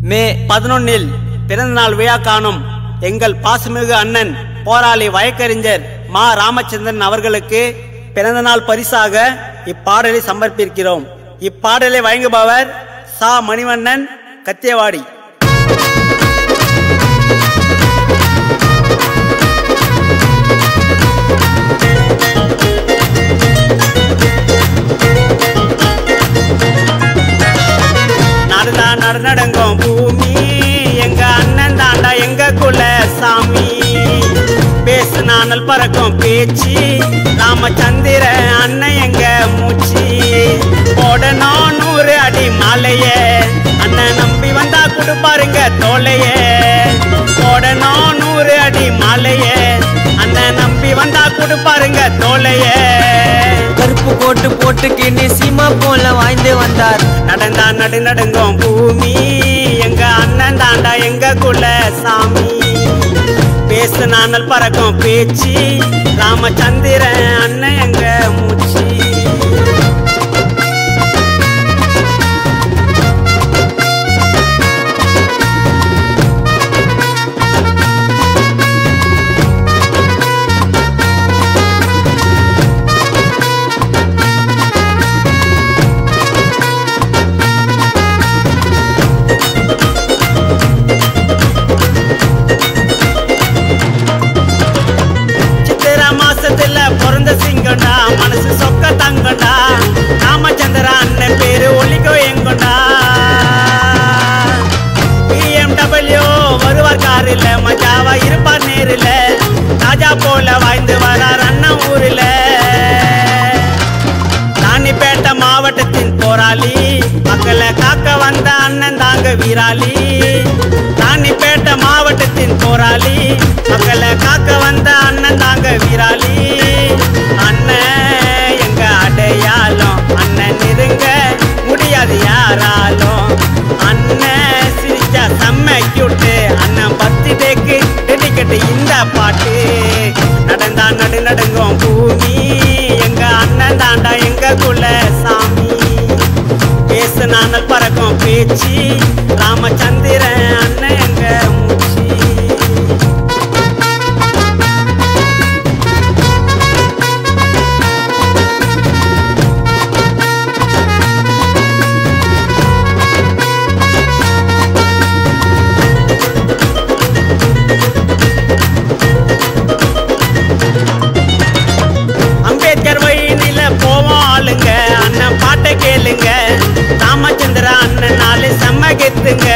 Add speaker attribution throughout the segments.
Speaker 1: மே 11 பிறந்தநாள் விழா காணும் எங்கள் பாசமிகு அண்ணன் போராளி வழக்கறிஞர் மா ராமச்சந்திரன் அவர்களுக்கு பிறந்தநாள் பரிசாக இப்பாடலை சமர்ப்பிக்கிறோம். இப்பாடலை வழங்குபவர் சா மணிவண்ணன், கத்தியவாடி. நடங்கும் பூமி எங்க அண்ணன் தாண்டா எங்க குல சாமி. பேசு நானல் பறக்கும் பேச்சு ராமச்சந்திர அண்ணன் எங்க மூச்சு. போடணும் 100 அடி மாலையே அண்ணன் நம்பி வந்தா கொடுப்பாருங்க தோலையே. போடணும் 100 அடி மாலையே அண்ணன் நம்பி வந்தா கொடுப்பாருங்க தோலையே.
Speaker 2: கருப்பு கோட்டு போட்டுக்கின்னு சீமா போல வாய்ந்து வந்தார்.
Speaker 1: நடந்தா நடுங்கும் பூமி எங்க அண்ணன் தாண்டா எங்க குல சாமி. பேசு நானல் பறக்கும் பேச்சு ராமச்சந்திர அண்ணன் எங்க மூச்சு. பிறந்த சிங்கண்டா மனசு சொக்க தங்கண்டா ராமச்சந்திர அண்ணன் பேரு ஒளிக்கோ எங்கொண்டா. BMW வருவார் காரில் மஜாவா இருப்பார் நேரில். ராஜா போல வாய்ந்து வரார் அண்ணன் ஊரில். ராணிப்பேட்டை மாவட்டத்தின் போராளி மக்களை காக்க வந்த அண்ணன் தாங்க வீராளி. ராணிப்பேட்டை மாவட்டத்தின் போராளி மக்களை காக்க வந்த அண்ணன் தாங்க வீராளி. அண்ணன் எங்க அடையாளம் அண்ணன் நெருங்க முடியாது யாராலும். அண்ணன் சிரிச்சா செம்ம கியூட்டு அண்ணன் பர்த்டேக்கு டெடிக்கேட் இந்த பாட்டு. நடந்தா நடுங்கும் பூமி எங்க அண்ணன் தாண்டா எங்க குல சாமி. பேசு நானல் பறக்கும் பேச்சு ராமச்சந்திர அண்ணன் எங்க மூச்சு. அம்பேத்கர் வழியில போவோம் ஆளுங்க அண்ணன் பாட்டை கேளுங்க. ராமச்சந்திர அண்ணன் நாளு செம்ம கெத்துங்க.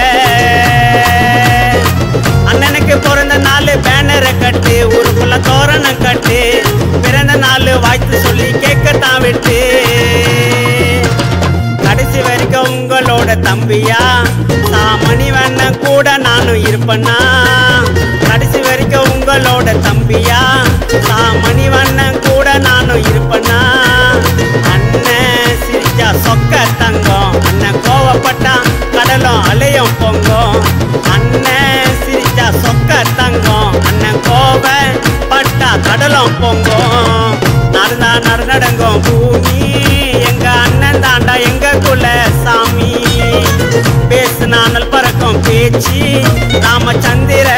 Speaker 1: அண்ணனுக்கு பிறந்த நாள் பேனரை கட்டு ஊருக்குள்ள தோரணம் கட்டு. பிறந்த நாள் வாழ்த்து சொல்லி கேட்கத்தான் விட்டு. கடைசி வரைக்கும் உங்களோட தம்பியா மணிவண்ணன் கூட நானும் இருப்பேன்னா. கடைசி வரைக்கும் உங்களோட தம்பியா மணிவண்ணன் கூட நானும் இருப்பேன்னா. அண்ணன் சிரிச்சா சொக்க தங்கம் அண்ணன் கோவப்பட்டா கடலும் அலையும் பொங்கும். அண்ணன் சிரிச்சா சொக்க தங்கம் அண்ணன் கோவப்பட்டா கடலும் பொங்கும். நடங்கும் பூமி எங்க அண்ணன் தாண்டா எங்க குல சாமி. பேசு நானல் பறக்கும் பேச்சு ராமச்சந்திர